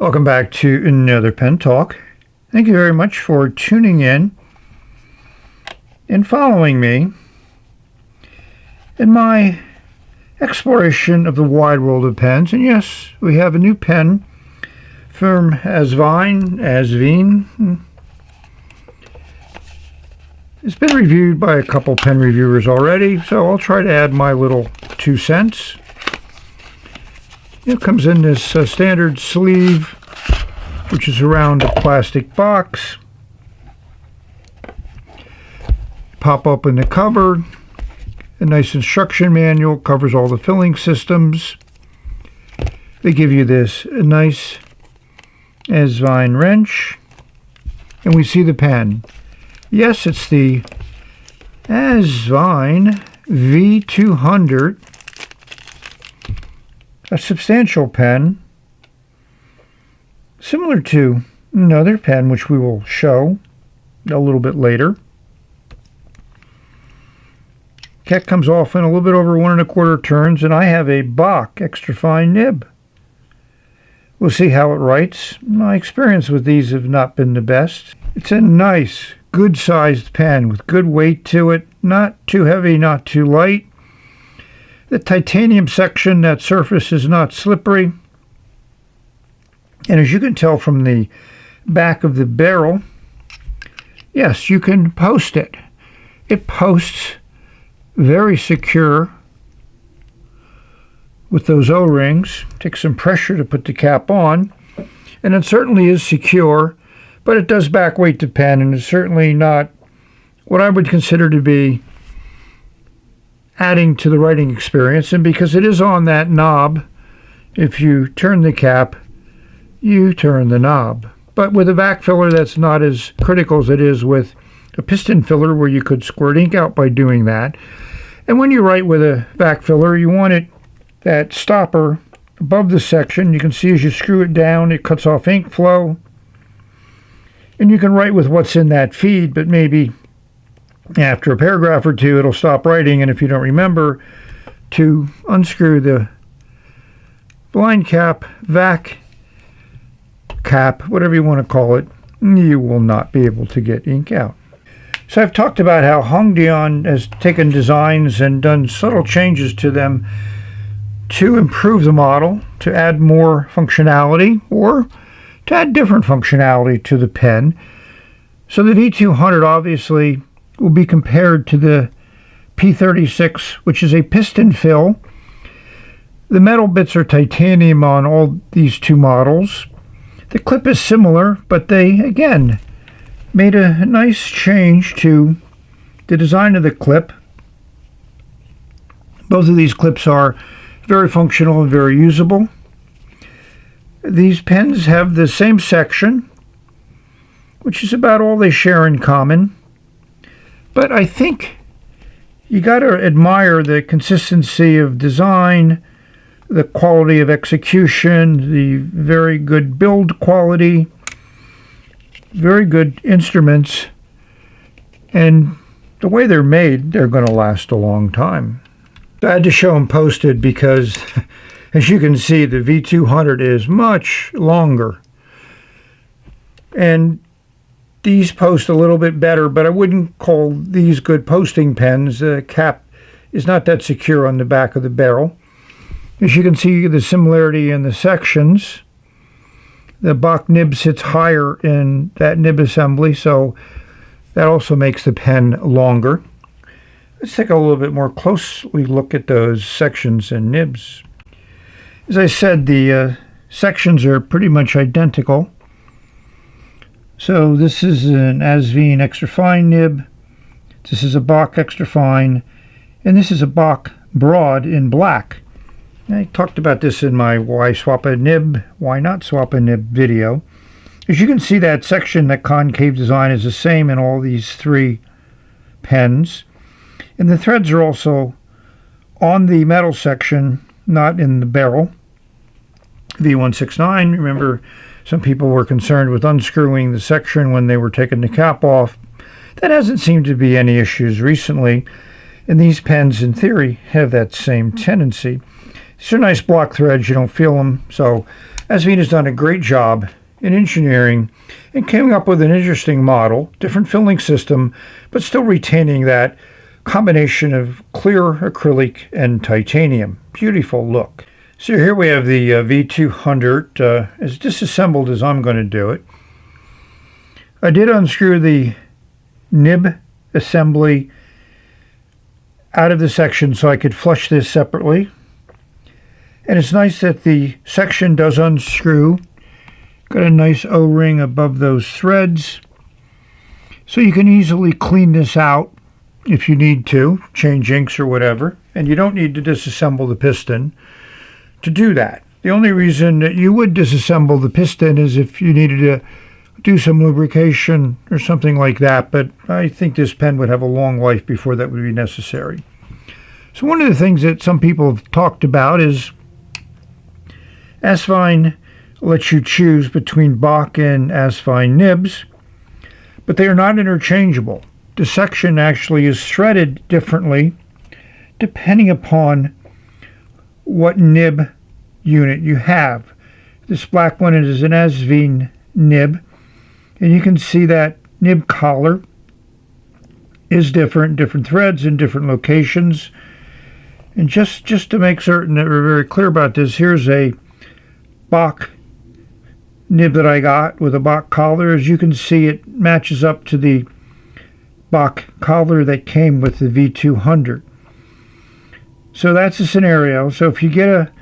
Welcome back to another pen talk. Thank you very much for tuning in and following me in my exploration of the wide world of pens. And yes, we have a new pen from Asvine. It's been reviewed by a couple pen reviewers already, so I'll try to add my little 2 cents. It comes in this standard sleeve, which is around a plastic box. Pop open the cover. A nice instruction manual covers all the filling systems. They give you this nice Asvine wrench, and we see the pen. Yes, it's the Asvine V200. A substantial pen, similar to another pen which we will show a little bit later. Cap comes off in a little bit over 1 1/4 turns, and I have a Bock extra fine nib. We'll see how it writes. My experience with these have not been the best. It's a nice, good sized pen with good weight to it, not too heavy, not too light. The titanium section, that surface is not slippery. And as you can tell from the back of the barrel, yes, you can post it. It posts very secure with those O-rings. Takes some pressure to put the cap on. And it certainly is secure, but it does back weight the pen, and it's certainly not what I would consider to be adding to the writing experience. And because it is on that knob, if you turn the cap, you turn the knob. But with a vac filler, that's not as critical as it is with a piston filler, where you could squirt ink out by doing that. And when you write with a vac filler, you want it, that stopper above the section. You can see as you screw it down, it cuts off ink flow. And you can write with what's in that feed, but maybe after a paragraph or two, it'll stop writing, and if you don't remember to unscrew the blind cap, vac cap, whatever you want to call it, you will not be able to get ink out. So I've talked about how Hongdian has taken designs and done subtle changes to them to improve the model, to add more functionality, or to add different functionality to the pen. So the V200 obviously will be compared to the P36, which is a piston fill. The metal bits are titanium on all these two models. The clip is similar, but they, again, made a nice change to the design of the clip. Both of these clips are very functional and very usable. These pens have the same section, which is about all they share in common. But I think you got to admire the consistency of design, the quality of execution, the very good build quality, very good instruments, and the way they're made, they're going to last a long time. I had to show them posted because, as you can see, the V200 is much longer. And these post a little bit better, but I wouldn't call these good posting pens. The cap is not that secure on the back of the barrel. As you can see, the similarity in the sections. The Bock nib sits higher in that nib assembly, so that also makes the pen longer. Let's take a little bit more closely look at those sections and nibs. As I said, the sections are pretty much identical. So this is an Asvine extra fine nib, this is a Bock extra fine, and this is a Bock broad in black. I talked about this in my why swap a nib, why not swap a nib video. As you can see, that section, that concave design, is the same in all these 3 pens. And the threads are also on the metal section, not in the barrel. V169, remember, some people were concerned with unscrewing the section when they were taking the cap off. That hasn't seemed to be any issues recently, and these pens, in theory, have that same tendency. These are nice block threads. You don't feel them. So Asvine has done a great job in engineering and came up with an interesting model, different filling system, but still retaining that combination of clear acrylic and titanium. Beautiful look. So here we have the V200 as disassembled as I'm going to do it. I did unscrew the nib assembly out of the section so I could flush this separately. And it's nice that the section does unscrew. Got a nice O-ring above those threads. So you can easily clean this out if you need to, change inks or whatever. And you don't need to disassemble the piston to do that. The only reason that you would disassemble the piston is if you needed to do some lubrication or something like that, but I think this pen would have a long life before that would be necessary. So one of the things that some people have talked about is Asvine lets you choose between Bock and Asvine nibs, but they are not interchangeable. The section actually is threaded differently depending upon what nib unit you have. This black one is an Asvine nib, and you can see that nib collar is different threads in different locations. And just to make certain that we're very clear about this, here's a Bock nib that I got with a Bock collar. As you can see, it matches up to the Bock collar that came with the V200. So that's the scenario. So if you get a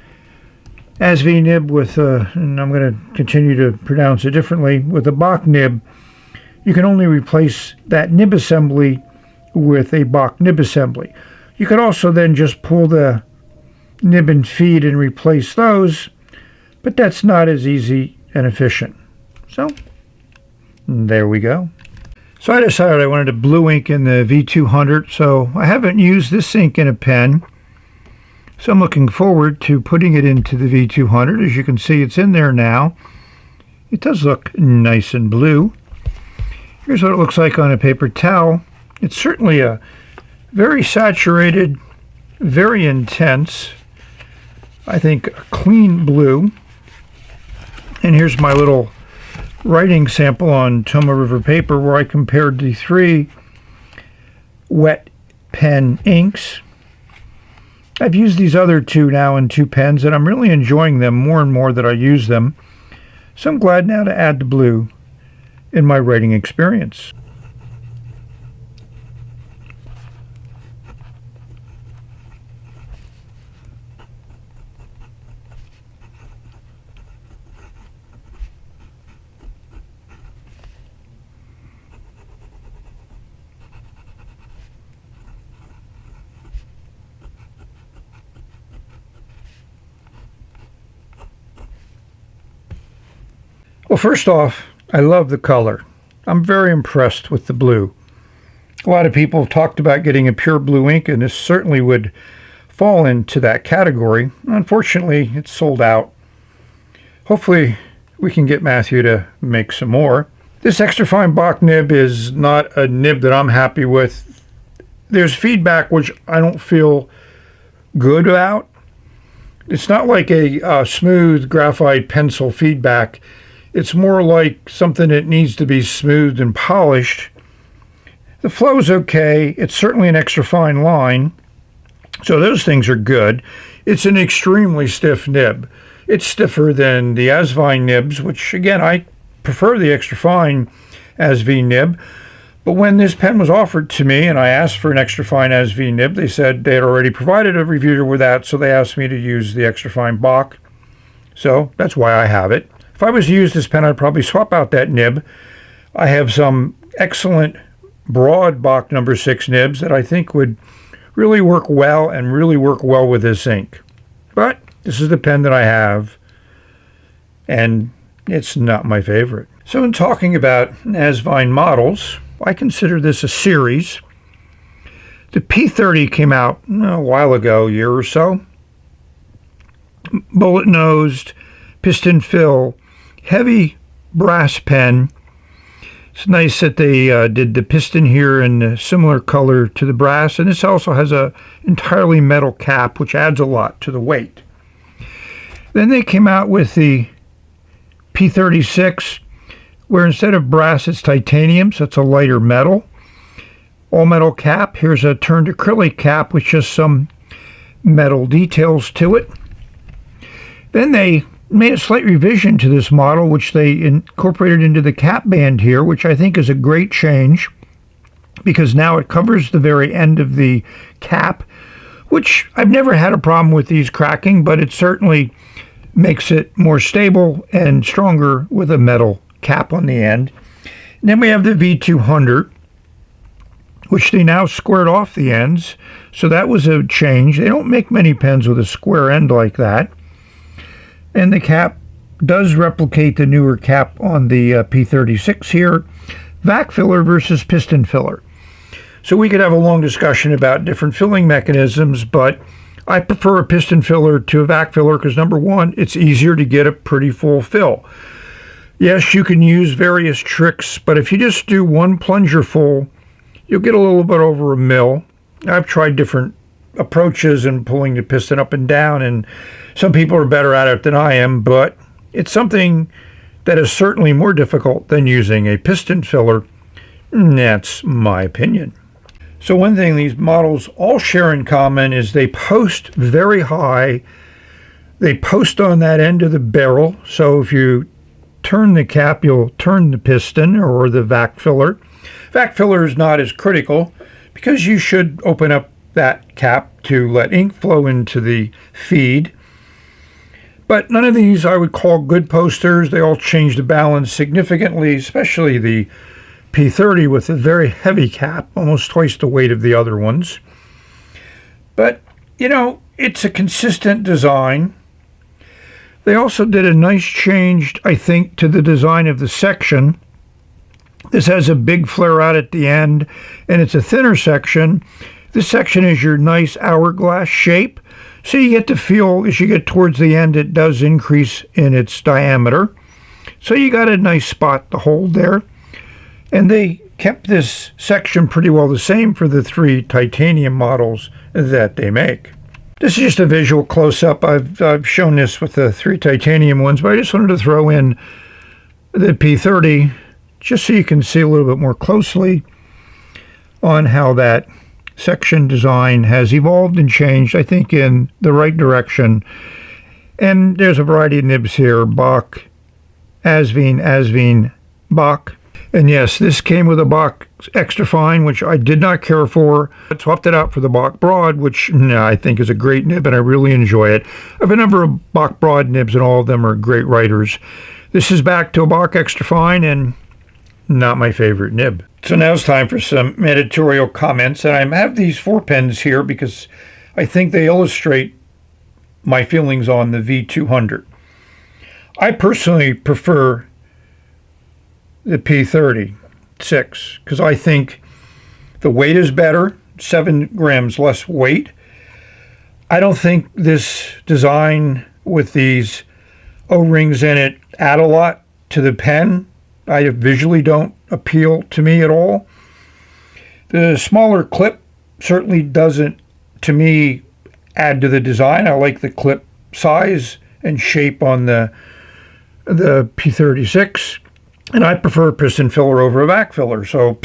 Asvine nib with and I'm going to continue to pronounce it differently, with a Bock nib, you can only replace that nib assembly with a Bock nib assembly. You could also then just pull the nib and feed and replace those, but that's not as easy and efficient. So there we go. So I decided I wanted a blue ink in the V200, so I haven't used this ink in a pen. So I'm looking forward to putting it into the V200. As you can see, it's in there now. It does look nice and blue. Here's what it looks like on a paper towel. It's certainly a very saturated, very intense, I think a clean blue. And here's my little writing sample on Tomoe River paper where I compared the 3 wet pen inks. I've used these other 2 now in 2 pens, and I'm really enjoying them more and more that I use them. So I'm glad now to add the blue in my writing experience. Well, first off, I love the color. I'm very impressed with the blue. A lot of people have talked about getting a pure blue ink, and this certainly would fall into that category. Unfortunately, it's sold out. Hopefully, we can get Matthew to make some more. This extra fine Bock nib is not a nib that I'm happy with. There's feedback which I don't feel good about. It's not like a smooth graphite pencil feedback. It's more like something that needs to be smoothed and polished. The flow's okay. It's certainly an extra fine line, so those things are good. It's an extremely stiff nib. It's stiffer than the Asvine nibs, which again, I prefer the extra fine Asvine nib. But when this pen was offered to me and I asked for an extra fine Asvine nib, they said they had already provided a reviewer with that, so they asked me to use the extra fine Bock. So that's why I have it. If I was to use this pen, I'd probably swap out that nib. I have some excellent broad Bock number 6 nibs that I think would really work well and really work well with this ink. But this is the pen that I have, and it's not my favorite. So in talking about Asvine models, I consider this a series. The P30 came out a while ago, a year or so. Bullet-nosed, piston fill, heavy brass pen. It's nice that they did the piston here in a similar color to the brass, and this also has a entirely metal cap, which adds a lot to the weight. Then they came out with the P36, where instead of brass it's titanium, so it's a lighter metal. All metal cap. Here's a turned acrylic cap with just some metal details to it. Then they made a slight revision to this model, which they incorporated into the cap band here, which I think is a great change, because now it covers the very end of the cap, which I've never had a problem with these cracking, but it certainly makes it more stable and stronger with a metal cap on the end. And then we have the V200, which they now squared off the ends, so that was a change. They don't make many pens with a square end like that. And the cap does replicate the newer cap on the P36 here. Vac filler versus piston filler. So we could have a long discussion about different filling mechanisms, but I prefer a piston filler to a vac filler because, number one, it's easier to get a pretty full fill. Yes, you can use various tricks, but if you just do one plunger full, you'll get a little bit over a mil. I've tried different approaches in pulling the piston up and down, and some people are better at it than I am, but it's something that is certainly more difficult than using a piston filler. That's my opinion. So one thing these models all share in common is they post very high. They post on that end of the barrel, so if you turn the cap, you'll turn the piston or the vac filler. Vac filler is not as critical because you should open up that cap to let ink flow into the feed. But none of these I would call good posters. They all change the balance significantly, especially the P30 with a very heavy cap, almost twice the weight of the other ones. But, you know, it's a consistent design. They also did a nice change, I think, to the design of the section. This has a big flare out at the end, and it's a thinner section. This section is your nice hourglass shape, so you get to feel, as you get towards the end, it does increase in its diameter. So you got a nice spot to hold there. And they kept this section pretty well the same for the 3 titanium models that they make. This is just a visual close-up. I've shown this with the 3 titanium ones, but I just wanted to throw in the P30 just so you can see a little bit more closely on how that section design has evolved and changed, I think, in the right direction. And there's a variety of nibs here: Bock, Asvine, Bock. And yes, this came with a Bock Extra Fine, which I did not care for. I swapped it out for the Bock Broad, which I think is a great nib, and I really enjoy it. I have a number of Bock Broad nibs, and all of them are great writers. This is back to a Bock Extra Fine, and not my favorite nib. So now it's time for some editorial comments, and I have these 4 pens here because I think they illustrate my feelings on the V200. I personally prefer the P36 because I think the weight is better, 7 grams less weight. I don't think this design with these O-rings in it add a lot to the pen. I visually don't appeal to me at all. The smaller clip certainly doesn't, to me, add to the design. I like the clip size and shape on the P36. And I prefer a piston filler over a vac filler. So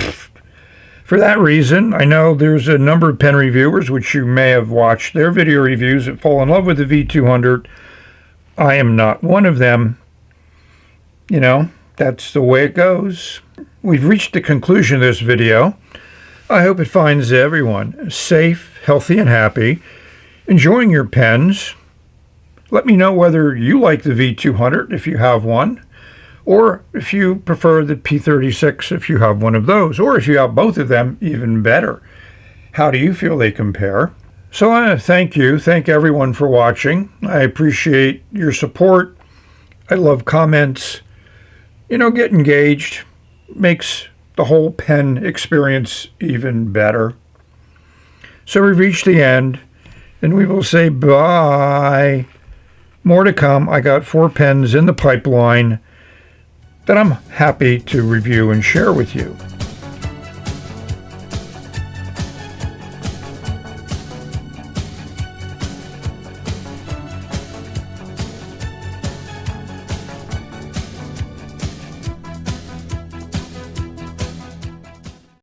for that reason, I know there's a number of pen reviewers, which you may have watched their video reviews, that fall in love with the V200. I am not one of them. You know, that's the way it goes. We've reached the conclusion of this video. I hope it finds everyone safe, healthy, and happy, enjoying your pens. Let me know whether you like the V200 if you have one, or if you prefer the P36 if you have one of those, or if you have both of them, even better. How do you feel they compare? So I want to thank everyone for watching. I appreciate your support. I love comments. You know, get engaged. Makes the whole pen experience even better. So we've reached the end, and we will say bye. More to come. I got 4 pens in the pipeline that I'm happy to review and share with you.